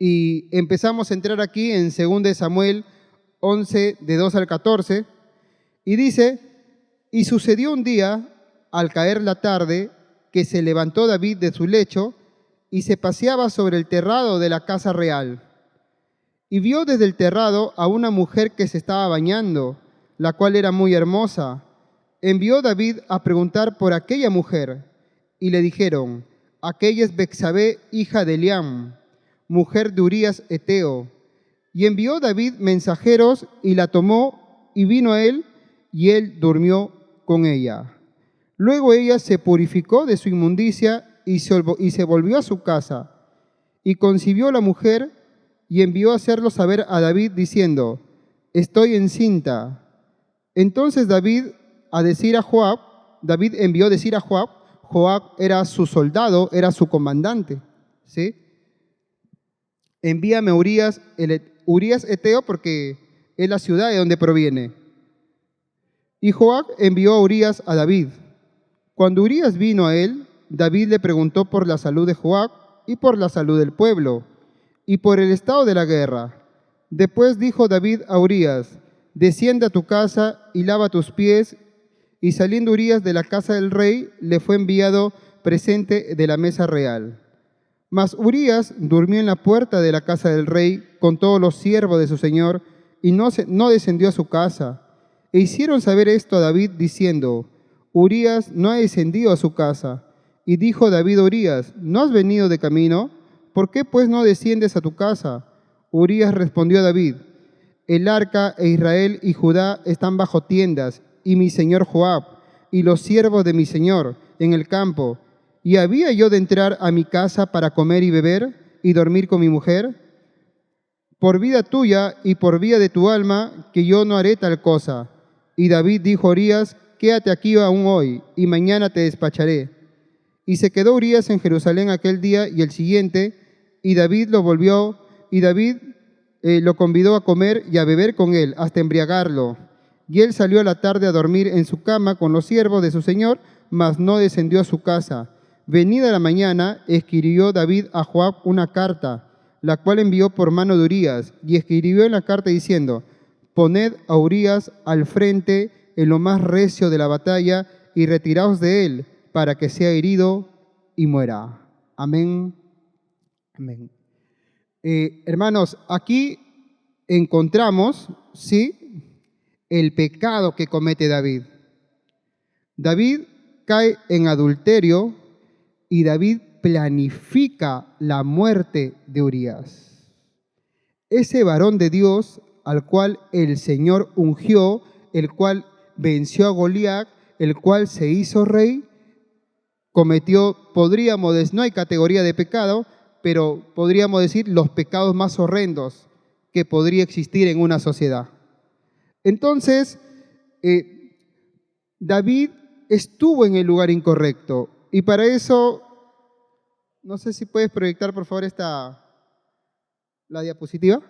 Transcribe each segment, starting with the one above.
Y empezamos a entrar aquí en 2 de Samuel 11, de 2 al 14, y dice, y sucedió un día, al caer la tarde, que se levantó David de su lecho y se paseaba sobre el terrado de la casa real. Y vio desde el terrado a una mujer que se estaba bañando, la cual era muy hermosa. Envió David a preguntar por aquella mujer, y le dijeron, aquella es Betsabé, hija de Eliam, mujer de Urías Eteo. Y envió David mensajeros, y la tomó, y vino a él, y él durmió con ella. Luego ella se purificó de su inmundicia, y se volvió a su casa. Y concibió la mujer, y envió a hacerlo saber a David, diciendo, estoy encinta. Entonces David envió a decir a Joab, Joab era su soldado, era su comandante, ¿sí? Envíame a Urías Eteo, porque es la ciudad de donde proviene. Y Joab envió a Urías a David. Cuando Urías vino a él, David le preguntó por la salud de Joab y por la salud del pueblo y por el estado de la guerra. Después dijo David a Urías, desciende a tu casa y lava tus pies. Y saliendo Urías de la casa del rey, le fue enviado presente de la mesa real. Mas Urías durmió en la puerta de la casa del rey con todos los siervos de su señor y no descendió a su casa. E hicieron saber esto a David diciendo, Urías no ha descendido a su casa. Y dijo David a Urías, ¿no has venido de camino? ¿Por qué pues no desciendes a tu casa? Urías respondió a David, el arca e Israel y Judá están bajo tiendas, y mi señor Joab, y los siervos de mi señor, en el campo. ¿Y había yo de entrar a mi casa para comer y beber, y dormir con mi mujer? Por vida tuya y por vida de tu alma, que yo no haré tal cosa. Y David dijo a Urías, quédate aquí aún hoy, y mañana te despacharé. Y se quedó Urías en Jerusalén aquel día y el siguiente, y David lo convidó a comer y a beber con él, hasta embriagarlo. Y él salió a la tarde a dormir en su cama con los siervos de su señor, mas no descendió a su casa. Venida la mañana, escribió David a Joab una carta, la cual envió por mano de Urías, y escribió en la carta diciendo, poned a Urías al frente en lo más recio de la batalla, y retiraos de él, para que sea herido y muera. Amén. Amén. Hermanos, aquí encontramos, ¿sí?, el pecado que comete David. David cae en adulterio y David planifica la muerte de Urías. Ese varón de Dios al cual el Señor ungió, el cual venció a Goliat, el cual se hizo rey, no hay categoría de pecado, pero podríamos decir los pecados más horrendos que podría existir en una sociedad. Entonces, David estuvo en el lugar incorrecto. Y para eso, no sé si puedes proyectar por favor la diapositiva.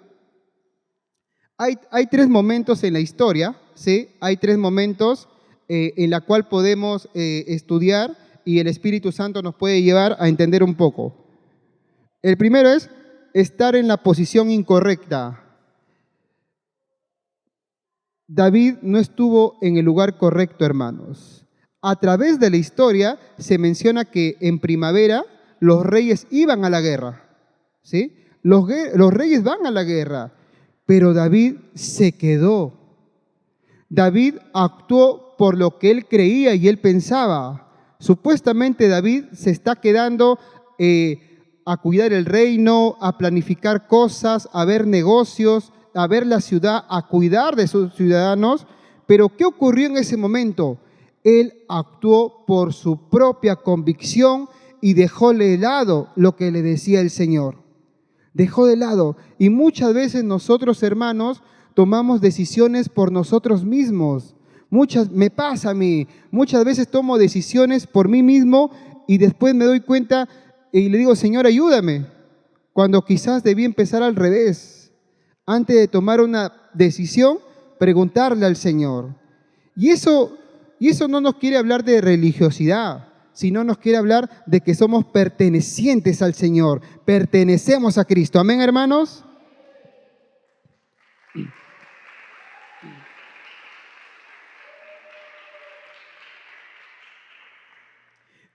Hay 3 momentos en la historia, ¿sí? Hay 3 momentos en la cual podemos estudiar y el Espíritu Santo nos puede llevar a entender un poco. El primero es estar en la posición incorrecta. David no estuvo en el lugar correcto, hermanos. A través de la historia se menciona que en primavera los reyes iban a la guerra, ¿sí? Los reyes van a la guerra, pero David se quedó. David actuó por lo que él creía y él pensaba. Supuestamente David se está quedando a cuidar el reino, a planificar cosas, a ver negocios, a ver la ciudad, a cuidar de sus ciudadanos. Pero ¿qué ocurrió en ese momento? Él actuó por su propia convicción y dejó de lado lo que le decía el Señor. Dejó de lado. Y muchas veces nosotros, hermanos, tomamos decisiones por nosotros mismos. Me pasa a mí. Muchas veces tomo decisiones por mí mismo y después me doy cuenta y le digo, Señor, ayúdame. Cuando quizás debí empezar al revés. Antes de tomar una decisión, preguntarle al Señor. Y eso no nos quiere hablar de religiosidad, sino nos quiere hablar de que somos pertenecientes al Señor, pertenecemos a Cristo. Amén, hermanos.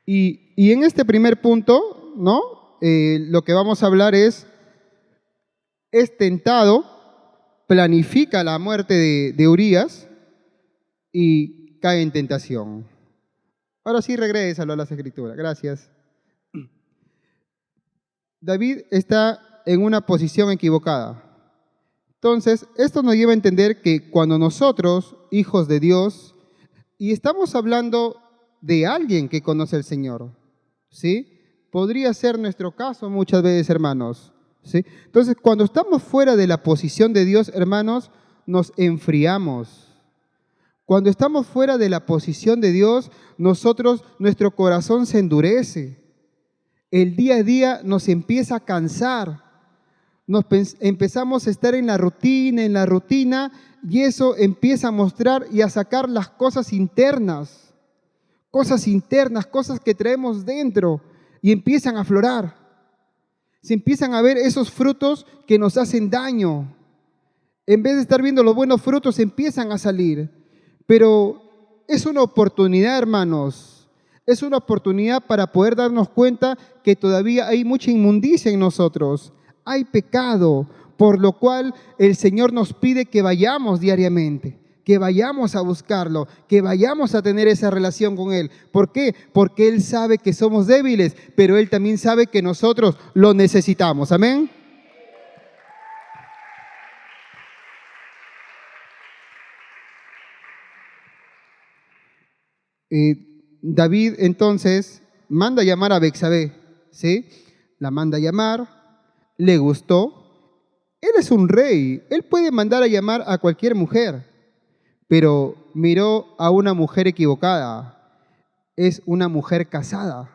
Y en este primer punto, ¿no? Lo que vamos a hablar es tentado, planifica la muerte de Urías y cae en tentación. Ahora sí, regrésalo a las Escrituras. Gracias. David está en una posición equivocada. Entonces, esto nos lleva a entender que cuando nosotros, hijos de Dios, y estamos hablando de alguien que conoce al Señor, ¿sí? Podría ser nuestro caso muchas veces, hermanos, ¿sí? Entonces, cuando estamos fuera de la posición de Dios, hermanos, nos enfriamos. Cuando estamos fuera de la posición de Dios, nuestro corazón se endurece. El día a día nos empieza a cansar. Empezamos a estar en la rutina, y eso empieza a mostrar y a sacar las cosas internas, cosas que traemos dentro y empiezan a aflorar. Se empiezan a ver esos frutos que nos hacen daño. En vez de estar viendo los buenos frutos, empiezan a salir. Pero es una oportunidad, hermanos. Es una oportunidad para poder darnos cuenta que todavía hay mucha inmundicia en nosotros. Hay pecado, por lo cual el Señor nos pide que vayamos diariamente, que vayamos a buscarlo, que vayamos a tener esa relación con Él. ¿Por qué? Porque Él sabe que somos débiles, pero Él también sabe que nosotros lo necesitamos. Amén. David entonces manda a llamar a Betsabé, ¿sí? La manda a llamar, le gustó. Él es un rey, él puede mandar a llamar a cualquier mujer, pero miró a una mujer equivocada. Es una mujer casada.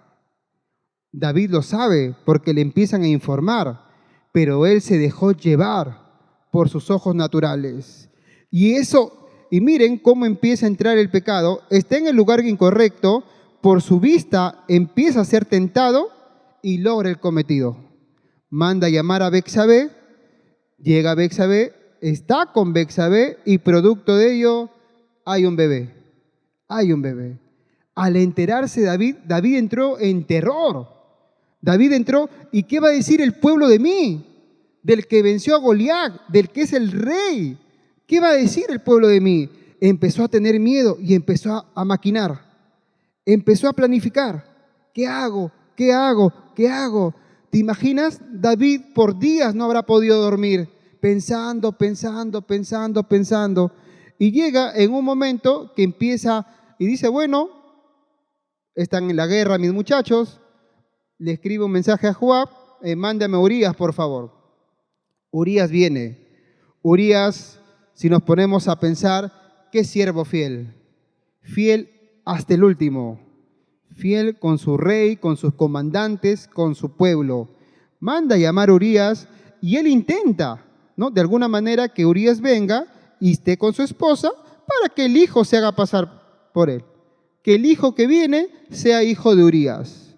David lo sabe porque le empiezan a informar, pero él se dejó llevar por sus ojos naturales. Y miren cómo empieza a entrar el pecado. Está en el lugar incorrecto, por su vista empieza a ser tentado y logra el cometido. Manda a llamar a Betsabé, llega Betsabé, está con Betsabé y producto de ello hay un bebé. Hay un bebé. Al enterarse David entró en terror. David entró, ¿y qué va a decir el pueblo de mí? Del que venció a Goliat, del que es el rey. ¿Qué va a decir el pueblo de mí? Empezó a tener miedo y empezó a maquinar. Empezó a planificar. ¿Qué hago? ¿Qué hago? ¿Qué hago? ¿Te imaginas? David por días no habrá podido dormir, pensando. Y llega en un momento que empieza y dice, bueno, están en la guerra mis muchachos. Le escribe un mensaje a Joab, mándame a Urías, por favor. Urías viene. Urías, si nos ponemos a pensar, qué siervo fiel. Fiel hasta el último. Fiel con su rey, con sus comandantes, con su pueblo. Manda a llamar a Urías y él intenta, ¿no? De alguna manera que Urías venga y esté con su esposa para que el hijo se haga pasar por él. Que el hijo que viene sea hijo de Urías.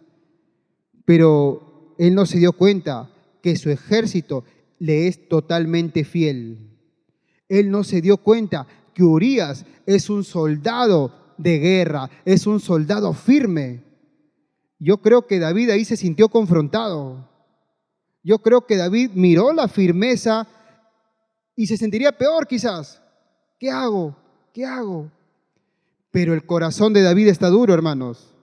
Pero él no se dio cuenta que su ejército le es totalmente fiel. Él no se dio cuenta que Urías es un soldado de guerra, es un soldado firme. Yo creo que David ahí se sintió confrontado. Yo creo que David miró la firmeza y se sentiría peor quizás. ¿Qué hago? ¿Qué hago? Pero el corazón de David está duro, hermanos.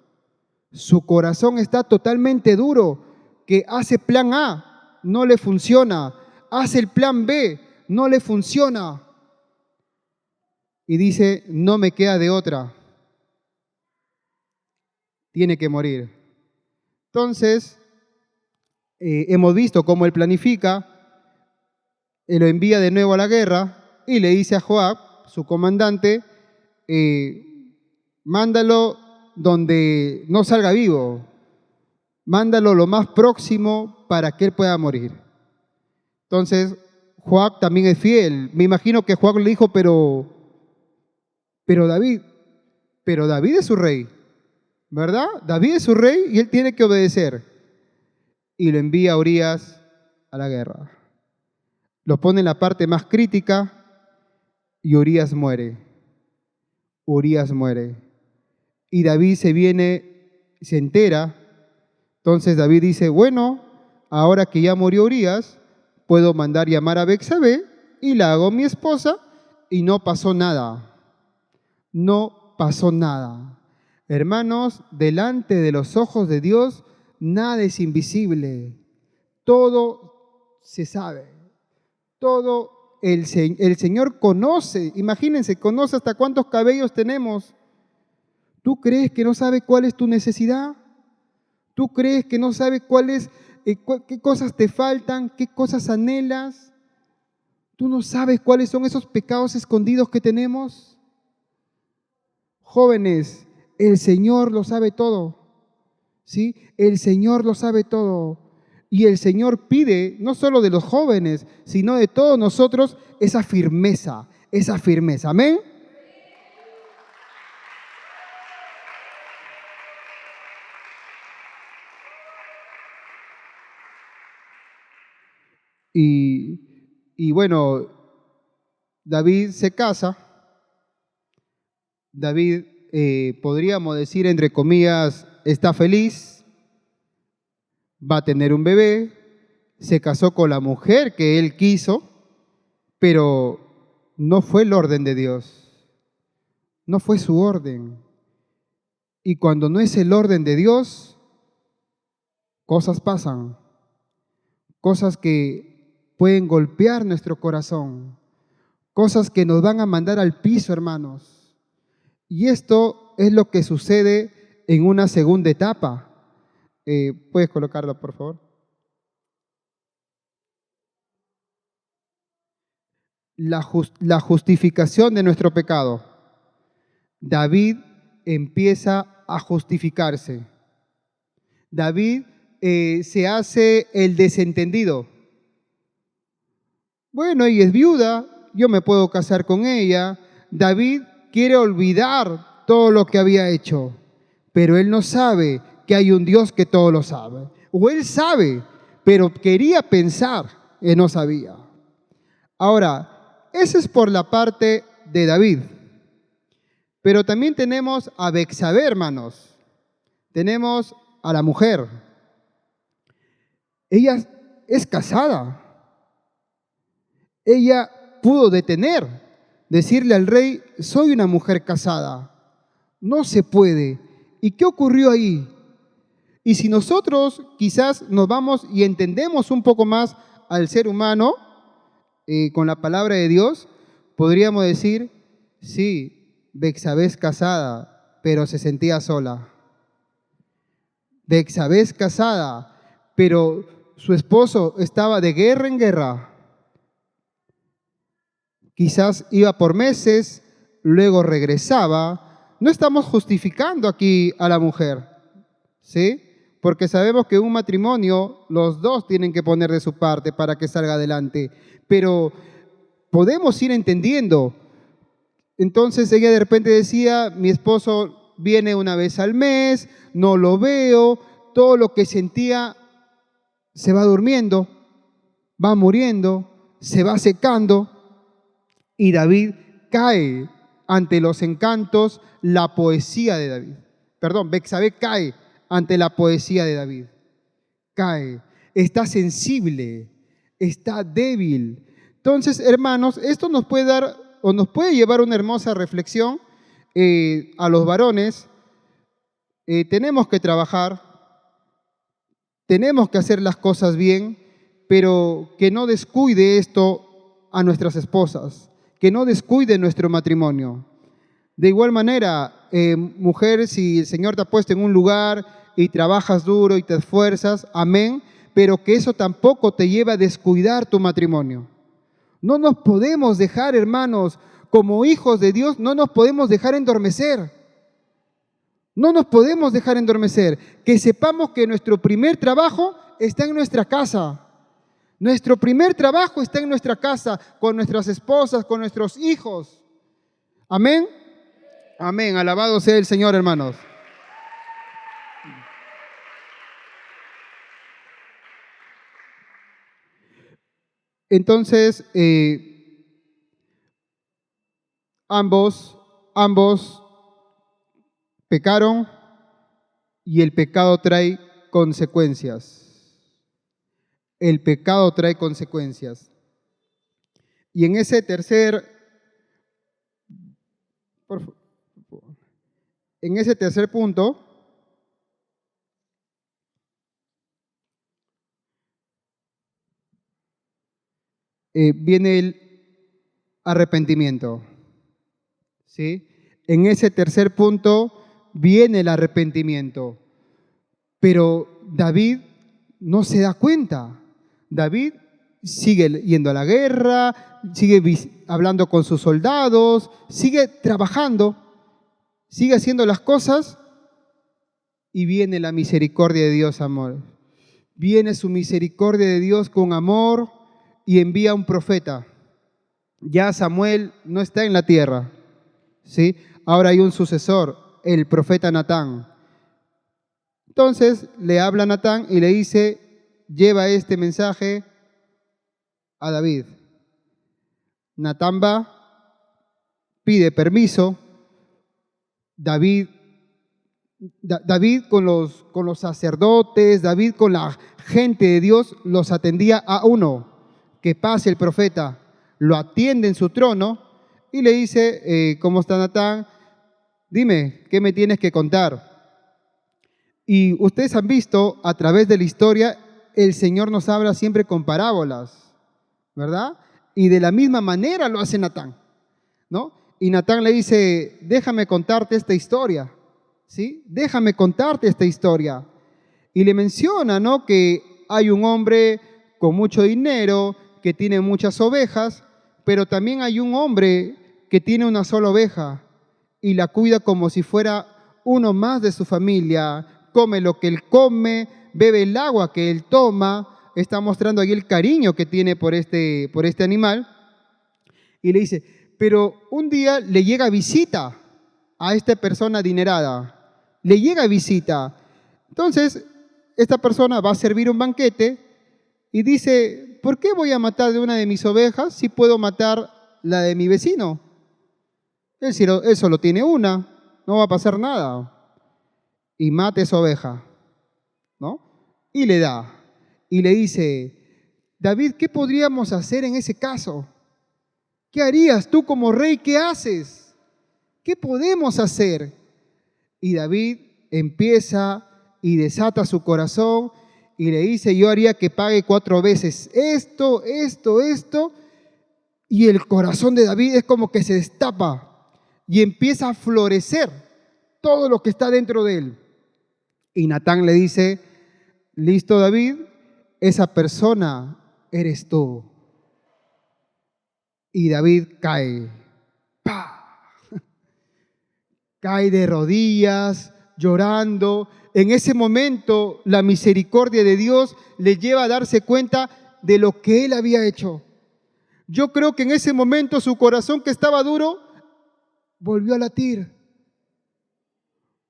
Su corazón está totalmente duro, que hace plan A, no le funciona. Hace el plan B, no le funciona. Y dice, no me queda de otra. Tiene que morir. Entonces, hemos visto cómo él planifica, él lo envía de nuevo a la guerra y le dice a Joab, su comandante, mándalo donde no salga vivo, mándalo lo más próximo para que él pueda morir. Entonces, Joab también es fiel. Me imagino que Joab le dijo, pero David es su rey. ¿verdad? David es su rey y él tiene que obedecer. Y lo envía a Urías a la guerra. Lo pone en la parte más crítica y Urías muere. Urías muere. Y David se entera. Entonces David dice, bueno, ahora que ya murió Urías, puedo mandar llamar a Betsabé y la hago mi esposa, y no pasó nada. No pasó nada. Hermanos, delante de los ojos de Dios, nada es invisible. Todo se sabe. Todo el Señor conoce. Imagínense, conoce hasta cuántos cabellos tenemos. ¿Tú crees que no sabe cuál es tu necesidad? ¿Tú crees que no sabe qué cosas te faltan, qué cosas anhelas? ¿Tú no sabes cuáles son esos pecados escondidos que tenemos? Jóvenes, el Señor lo sabe todo, ¿sí? El Señor lo sabe todo. Y el Señor pide, no solo de los jóvenes, sino de todos nosotros, esa firmeza. ¿Amén? Y bueno, David se casa. David, podríamos decir, entre comillas, está feliz, va a tener un bebé, se casó con la mujer que él quiso, pero no fue el orden de Dios, no fue su orden. Y cuando no es el orden de Dios, cosas pasan, cosas que pueden golpear nuestro corazón, cosas que nos van a mandar al piso, hermanos. Y esto es lo que sucede en una segunda etapa. ¿Puedes colocarlo, por favor? La justificación de nuestro pecado. David empieza a justificarse. David se hace el desentendido. Bueno, ella es viuda, yo me puedo casar con ella. David quiere olvidar todo lo que había hecho, pero él no sabe que hay un Dios que todo lo sabe. O él sabe, pero quería pensar y no sabía. Ahora, eso es por la parte de David. Pero también tenemos a Betsabé, hermanos. Tenemos a la mujer. Ella es casada. Ella pudo decirle al rey, soy una mujer casada. No se puede. ¿Y qué ocurrió ahí? Y si nosotros quizás nos vamos y entendemos un poco más al ser humano con la palabra de Dios, podríamos decir, sí, Betsabé es casada, pero se sentía sola. Betsabé es casada, pero su esposo estaba de guerra en guerra. Quizás iba por meses, luego regresaba. No estamos justificando aquí a la mujer, ¿sí? Porque sabemos que en un matrimonio los dos tienen que poner de su parte para que salga adelante. Pero podemos ir entendiendo. Entonces ella de repente decía, mi esposo viene una vez al mes, no lo veo, todo lo que sentía se va durmiendo, va muriendo, se va secando. Y David cae ante los encantos, la poesía de David. Betsabé cae ante la poesía de David. Cae, está sensible, está débil. Entonces, hermanos, esto nos puede dar o nos puede llevar a una hermosa reflexión a los varones. Tenemos que trabajar, tenemos que hacer las cosas bien, pero que no descuide esto a nuestras esposas, que no descuide nuestro matrimonio. De igual manera, mujer, si el Señor te ha puesto en un lugar y trabajas duro y te esfuerzas, amén, pero que eso tampoco te lleve a descuidar tu matrimonio. No nos podemos dejar, hermanos, como hijos de Dios, no nos podemos dejar endormecer. No nos podemos dejar endormecer. Que sepamos que nuestro primer trabajo está en nuestra casa. Nuestro primer trabajo está en nuestra casa, con nuestras esposas, con nuestros hijos. Amén. Amén. Alabado sea el Señor, hermanos. Entonces, ambos pecaron y el pecado trae consecuencias. El pecado trae consecuencias. Y en ese tercer punto, viene el arrepentimiento. ¿Sí? En ese tercer punto viene el arrepentimiento. Pero David no se da cuenta. David sigue yendo a la guerra, sigue hablando con sus soldados, sigue trabajando, sigue haciendo las cosas y viene la misericordia de Dios, amor. Viene su misericordia de Dios con amor y envía un profeta. Ya Samuel no está en la tierra, ¿sí? Ahora hay un sucesor, el profeta Natán. Entonces le habla a Natán y le dice, lleva este mensaje a David. Natán va, pide permiso. David con los sacerdotes, David con la gente de Dios los atendía a uno. Que pase el profeta, lo atiende en su trono y le dice, ¿cómo está Natán? Dime, ¿qué me tienes que contar? Y ustedes han visto a través de la historia, el Señor nos habla siempre con parábolas, ¿verdad? Y de la misma manera lo hace Natán, ¿no? Y Natán le dice, déjame contarte esta historia, ¿sí? Déjame contarte esta historia. Y le menciona, ¿no? Que hay un hombre con mucho dinero, que tiene muchas ovejas, pero también hay un hombre que tiene una sola oveja y la cuida como si fuera uno más de su familia, come lo que él come, bebe el agua que él toma, está mostrando ahí el cariño que tiene por este animal. Y le dice, pero un día le llega visita a esta persona adinerada, le llega visita. Entonces, esta persona va a servir un banquete y dice, ¿por qué voy a matar de una de mis ovejas si puedo matar la de mi vecino? Él solo tiene una, no va a pasar nada. Y mata esa oveja, ¿no? Y le da. Y le dice, David, ¿qué podríamos hacer en ese caso? ¿Qué harías tú como rey? ¿Qué haces? ¿Qué podemos hacer? Y David empieza y desata su corazón y le dice, yo haría que pague 4 veces esto. Y el corazón de David es como que se destapa y empieza a florecer todo lo que está dentro de él. Y Natán le dice, listo David, esa persona eres tú. Y David cae, ¡pah! Cae de rodillas, llorando. En ese momento la misericordia de Dios le lleva a darse cuenta de lo que él había hecho. Yo creo que en ese momento su corazón, que estaba duro, volvió a latir.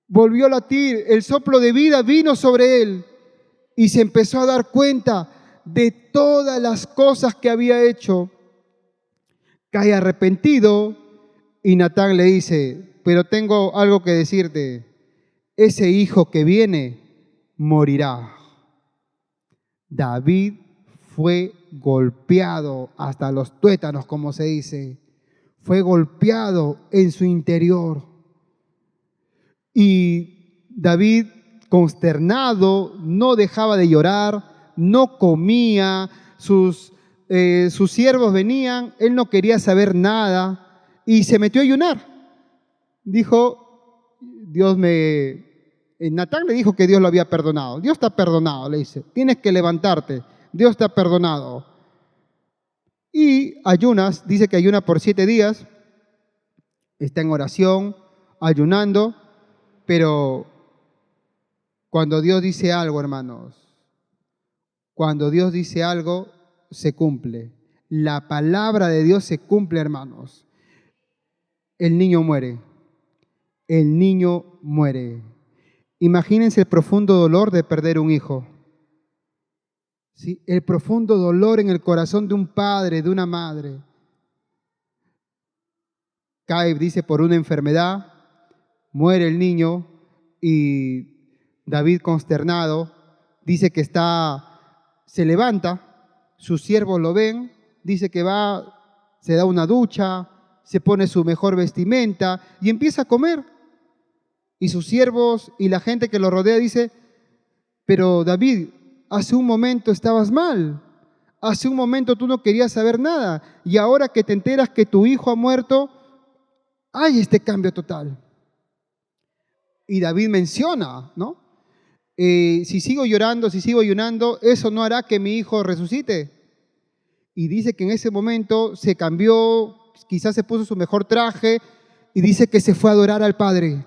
Volvió a latir, el soplo de vida vino sobre él y se empezó a dar cuenta de todas las cosas que había hecho. Cae arrepentido y Natán le dice, pero tengo algo que decirte, ese hijo que viene morirá. David fue golpeado hasta los tuétanos, como se dice, fue golpeado en su interior. Y David, consternado, no dejaba de llorar, no comía, sus siervos venían, él no quería saber nada y se metió a ayunar. Dijo, Natán le dijo que Dios lo había perdonado. Dios está perdonado, le dice, tienes que levantarte, Dios está perdonado. Y ayunas, dice que ayuna por 7 días, está en oración, ayunando. Pero cuando Dios dice algo, hermanos, cuando Dios dice algo, se cumple. La palabra de Dios se cumple, hermanos. El niño muere. El niño muere. Imagínense el profundo dolor de perder un hijo. ¿sí? El profundo dolor en el corazón de un padre, de una madre. Cae, dice, por una enfermedad, muere el niño y David, consternado, dice que se levanta, sus siervos lo ven, dice que va, se da una ducha, se pone su mejor vestimenta y empieza a comer. Y sus siervos y la gente que lo rodea dice, pero David, hace un momento estabas mal, hace un momento tú no querías saber nada y ahora que te enteras que tu hijo ha muerto, hay este cambio total. Y David menciona, ¿no? Si sigo llorando, si sigo ayunando, eso no hará que mi hijo resucite. Y dice que en ese momento se cambió, quizás se puso su mejor traje y dice que se fue a adorar al Padre.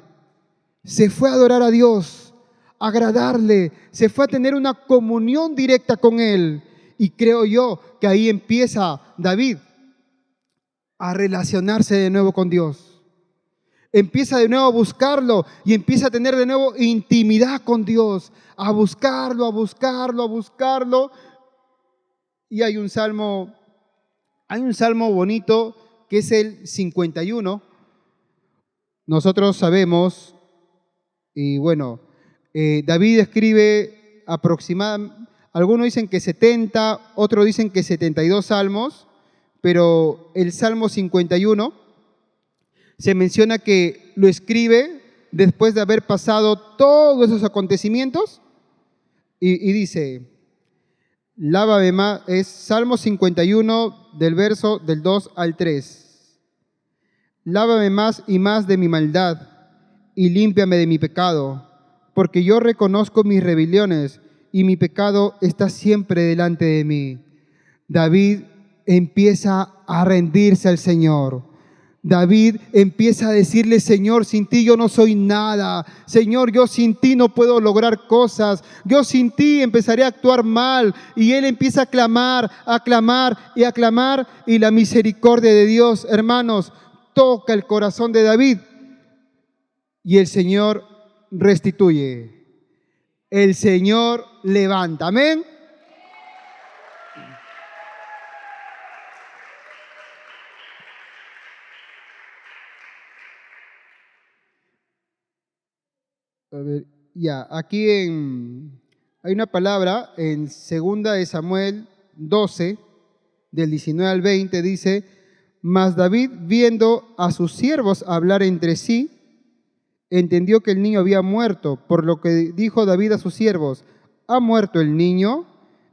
Se fue a adorar a Dios, a agradarle, se fue a tener una comunión directa con Él. Y creo yo que ahí empieza David a relacionarse de nuevo con Dios. Empieza de nuevo a buscarlo y empieza a tener de nuevo intimidad con Dios, a buscarlo, a buscarlo, a buscarlo. Y hay un salmo bonito que es el 51. Nosotros sabemos, y bueno, David escribe aproximadamente, algunos dicen que 70, otros dicen que 72 salmos, pero el Salmo 51 se menciona que lo escribe después de haber pasado todos esos acontecimientos y dice, lávame más, es Salmo 51 del verso del 2 al 3. Lávame más y más de mi maldad y límpiame de mi pecado, porque yo reconozco mis rebeliones y mi pecado está siempre delante de mí. David empieza a rendirse al Señor. David empieza a decirle, Señor, sin ti yo no soy nada. Señor, yo sin ti no puedo lograr cosas. Yo sin ti empezaré a actuar mal. Y él empieza a clamar, a clamar y a clamar. Y la misericordia de Dios, hermanos, toca el corazón de David. Y el Señor restituye. El Señor levanta. Amén. A ver, ya, aquí hay una palabra en 2 Samuel 12, del 19 al 20, dice, mas David, viendo a sus siervos hablar entre sí, entendió que el niño había muerto, por lo que dijo David a sus siervos, ¿ha muerto el niño?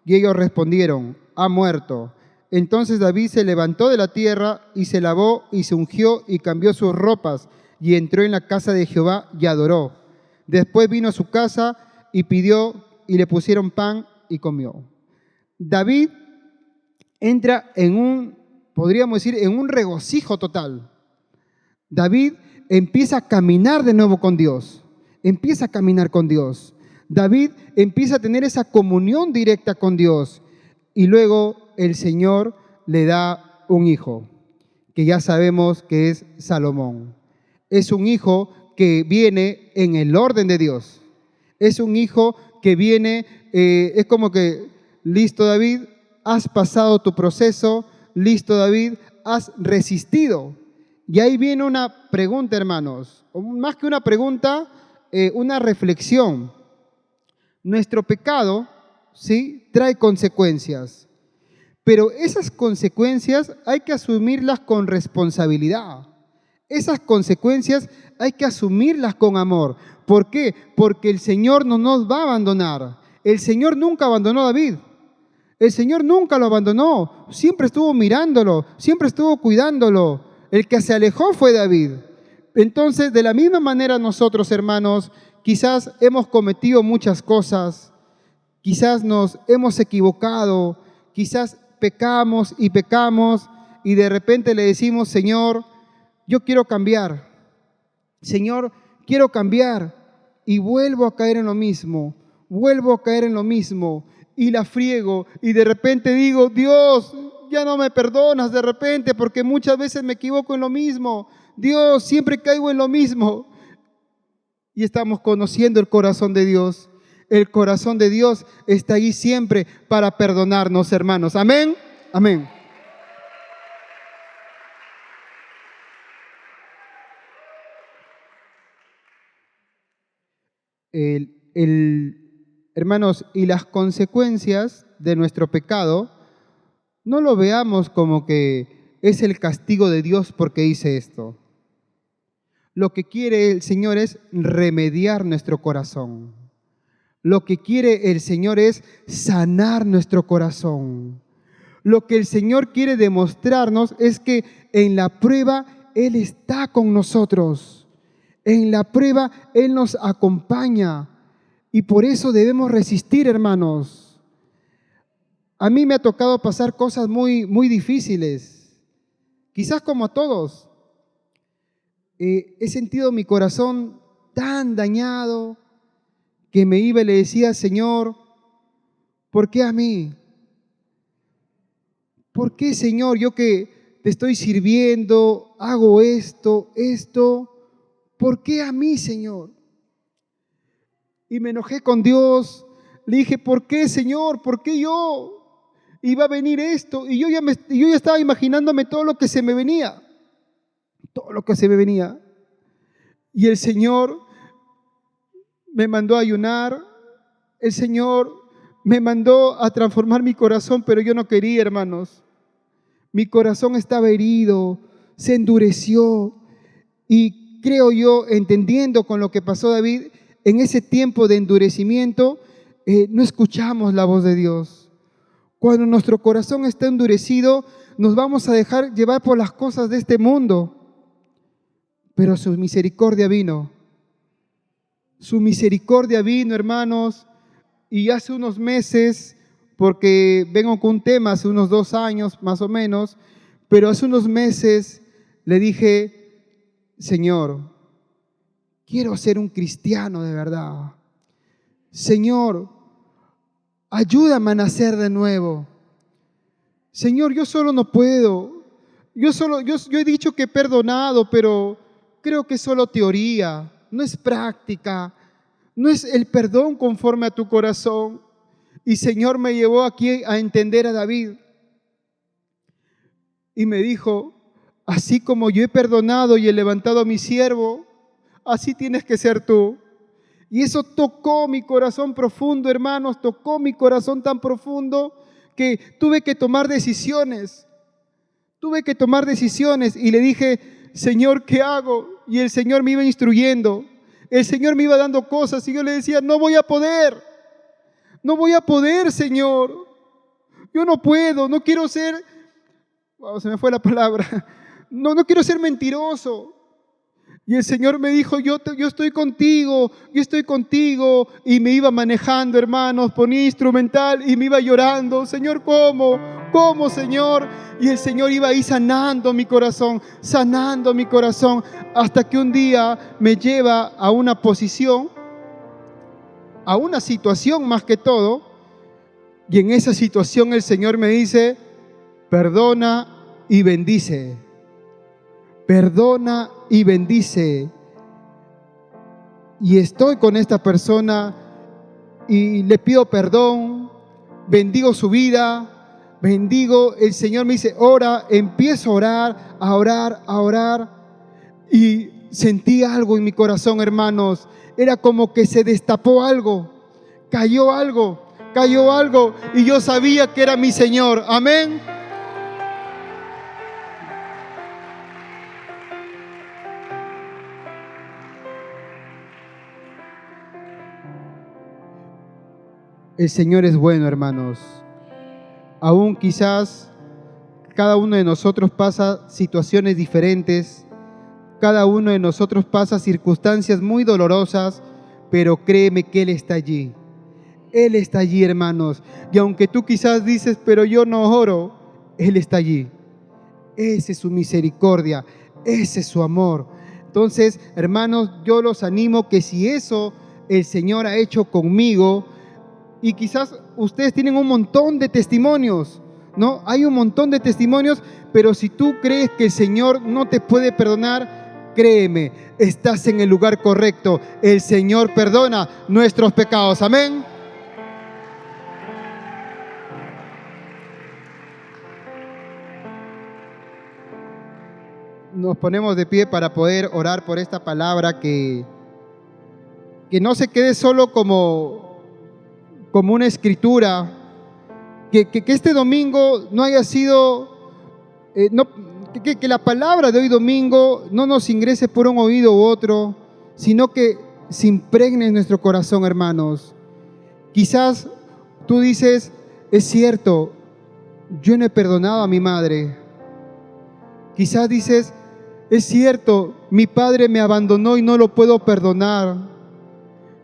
Y ellos respondieron, ha muerto. Entonces David se levantó de la tierra y se lavó y se ungió y cambió sus ropas y entró en la casa de Jehová y adoró. Después vino a su casa y pidió y le pusieron pan y comió. David entra podríamos decir, en un regocijo total. David empieza a caminar de nuevo con Dios. Empieza a caminar con Dios. David empieza a tener esa comunión directa con Dios. Y luego el Señor le da un hijo, que ya sabemos que es Salomón. Es un hijo que viene en el orden de Dios. Es un hijo que viene, es como que, listo David, has pasado tu proceso, listo David, has resistido. Y ahí viene una pregunta, hermanos, o más que una pregunta, una reflexión. Nuestro pecado, ¿sí?, trae consecuencias, pero esas consecuencias hay que asumirlas con responsabilidad. Esas consecuencias hay que asumirlas con amor. ¿Por qué? Porque el Señor no nos va a abandonar. El Señor nunca abandonó a David. El Señor nunca lo abandonó. Siempre estuvo mirándolo, siempre estuvo cuidándolo. El que se alejó fue David. Entonces, de la misma manera nosotros, hermanos, quizás hemos cometido muchas cosas, quizás nos hemos equivocado, quizás pecamos y de repente le decimos, Señor, yo quiero cambiar. Señor, quiero cambiar y vuelvo a caer en lo mismo, y la friego y de repente digo, Dios, ya no me perdonas de repente porque muchas veces me equivoco en lo mismo. Dios, siempre caigo en lo mismo. Y estamos conociendo el corazón de Dios. el corazón de Dios está ahí siempre para perdonarnos, hermanos. Amén. Amén. Hermanos, y las consecuencias de nuestro pecado, no lo veamos como que es el castigo de Dios porque hice esto. Lo que quiere el Señor es remediar nuestro corazón. Lo que quiere el Señor es sanar nuestro corazón. Lo que el Señor quiere demostrarnos es que en la prueba Él está con nosotros. En la prueba Él nos acompaña. Y por eso debemos resistir, hermanos. A mí me ha tocado pasar cosas muy difíciles. Quizás como a todos. He sentido mi corazón tan dañado que me iba y le decía, Señor, ¿por qué a mí? ¿Por qué, Señor, yo que te estoy sirviendo, hago esto? ¿Por qué a mí, Señor? Y me enojé con Dios. Le dije, ¿por qué, Señor? ¿Por qué yo? Iba a venir esto. Y yo ya estaba imaginándome todo lo que se me venía. Todo lo que se me venía. Y el Señor me mandó a ayunar. El Señor me mandó a transformar mi corazón, pero yo no quería, hermanos. Mi corazón estaba herido, se endureció. Y creo yo, entendiendo con lo que pasó David, en ese tiempo de endurecimiento, no escuchamos la voz de Dios. Cuando nuestro corazón está endurecido, nos vamos a dejar llevar por las cosas de este mundo. Pero su misericordia vino. Su misericordia vino, hermanos, y hace unos meses, porque vengo con un tema hace unos 2 años más o menos, pero hace unos meses le dije, Señor, quiero ser un cristiano de verdad. Señor, ayúdame a nacer de nuevo. Señor, yo solo no puedo. Yo he dicho que he perdonado, pero creo que es solo teoría, no es práctica, no es el perdón conforme a tu corazón. Y Señor me llevó aquí a entender a David. Y me dijo, así como yo he perdonado y he levantado a mi siervo, así tienes que ser tú. Y eso tocó mi corazón profundo, hermanos, tocó mi corazón tan profundo que tuve que tomar decisiones. Tuve que tomar decisiones y le dije, Señor, ¿qué hago? Y el Señor me iba instruyendo. El Señor me iba dando cosas y yo le decía, no voy a poder. No voy a poder, Señor. Yo no puedo, no quiero ser, se me fue la palabra. No quiero ser mentiroso. Y el Señor me dijo, yo estoy contigo, yo estoy contigo. Y me iba manejando, hermanos, ponía instrumental y me iba llorando. Señor, ¿cómo? ¿Cómo, Señor? Y el Señor iba ahí sanando mi corazón, hasta que un día me lleva a una posición, a una situación más que todo. Y en esa situación el Señor me dice, perdona y bendice. Perdona y bendice. Y estoy con esta persona y le pido perdón, bendigo su vida, bendigo. El Señor me dice, ora, empiezo a orar. Y sentí algo en mi corazón, hermanos. Era como que se destapó algo, cayó algo. Y yo sabía que era mi Señor. Amén. El Señor es bueno, hermanos. Aún quizás cada uno de nosotros pasa situaciones diferentes, cada uno de nosotros pasa circunstancias muy dolorosas, pero créeme que Él está allí. Él está allí, hermanos. Y aunque tú quizás dices, pero yo no oro, Él está allí. Esa es su misericordia, ese es su amor. Entonces, hermanos, yo los animo que si eso el Señor ha hecho conmigo, y quizás ustedes tienen un montón de testimonios, ¿no? Hay un montón de testimonios, pero si tú crees que el Señor no te puede perdonar, créeme, estás en el lugar correcto. El Señor perdona nuestros pecados. Amén. Nos ponemos de pie para poder orar por esta palabra, que no se quede solo como una escritura, que este domingo no haya sido, que la palabra de hoy domingo no nos ingrese por un oído u otro, sino que se impregne en nuestro corazón, hermanos. Quizás tú dices, es cierto, yo no he perdonado a mi madre. Quizás dices, es cierto, mi padre me abandonó y no lo puedo perdonar.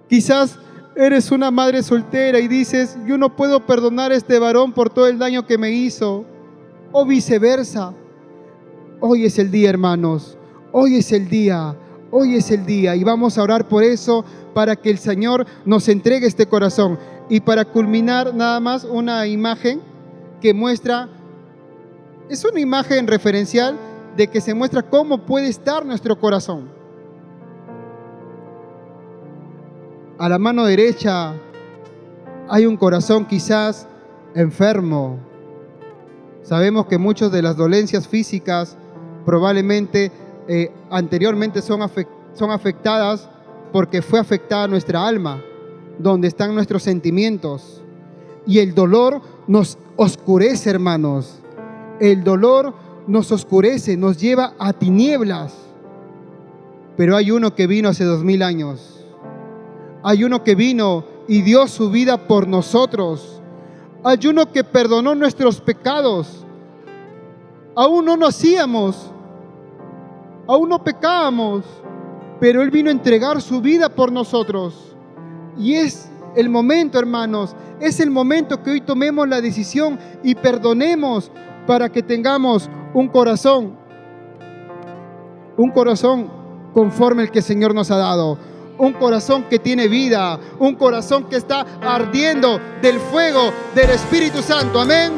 Quizás eres una madre soltera y dices, yo no puedo perdonar a este varón por todo el daño que me hizo. O viceversa. Hoy es el día, hermanos. Hoy es el día. Hoy es el día. Y vamos a orar por eso, para que el Señor nos entregue este corazón. Y para culminar, nada más una imagen que muestra, es una imagen referencial de que se muestra cómo puede estar nuestro corazón. A la mano derecha hay un corazón quizás enfermo. Sabemos que muchas de las dolencias físicas probablemente anteriormente son afectadas porque fue afectada nuestra alma, donde están nuestros sentimientos. Y el dolor nos oscurece, hermanos. El dolor nos oscurece, nos lleva a tinieblas. Pero hay uno que vino hace 2000 años. Hay uno que vino y dio su vida por nosotros. Hay uno que perdonó nuestros pecados. Aún no nacíamos, aún no pecábamos, pero Él vino a entregar su vida por nosotros. Y es el momento, hermanos, es el momento que hoy tomemos la decisión y perdonemos, para que tengamos un corazón conforme el que el Señor nos ha dado. Un corazón que tiene vida, un corazón que está ardiendo del fuego del Espíritu Santo. Amén.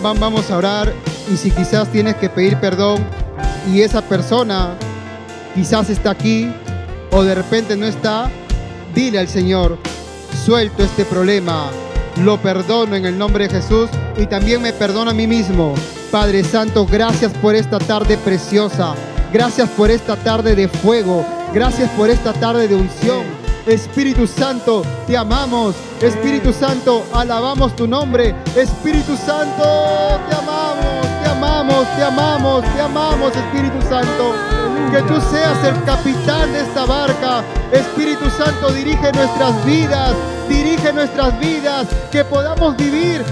Vamos a orar, y si quizás tienes que pedir perdón y esa persona quizás está aquí o de repente no está, dile al Señor, suelto este problema, lo perdono en el nombre de Jesús y también me perdono a mí mismo. Padre Santo, gracias por esta tarde preciosa, gracias por esta tarde de fuego, gracias por esta tarde de unción. Espíritu Santo, te amamos. Espíritu Santo, alabamos tu nombre. Espíritu Santo, te amamos, te amamos, te amamos, te amamos, Espíritu Santo. Que tú seas el capitán de esta barca. Espíritu Santo, dirige nuestras vidas, que podamos vivir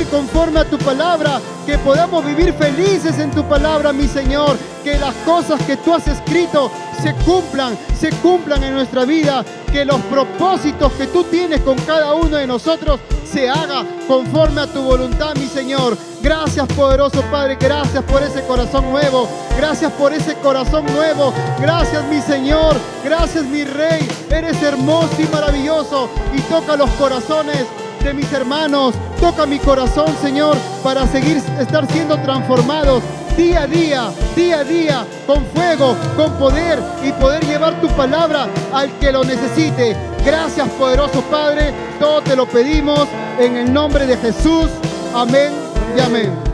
conforme a tu palabra, que podamos vivir felices en tu palabra, mi Señor, que las cosas que tú has escrito se cumplan en nuestra vida, que los propósitos que tú tienes con cada uno de nosotros se haga conforme a tu voluntad, mi Señor. Gracias, poderoso Padre, gracias por ese corazón nuevo, gracias por ese corazón nuevo, gracias, mi Señor, gracias, mi Rey, eres hermoso y maravilloso, y toca los corazones de mis hermanos, toca mi corazón, Señor, para estar siendo transformados día a día, con fuego, con poder, y poder llevar tu palabra al que lo necesite. Gracias, poderoso Padre, todo te lo pedimos en el nombre de Jesús. Amén y amén.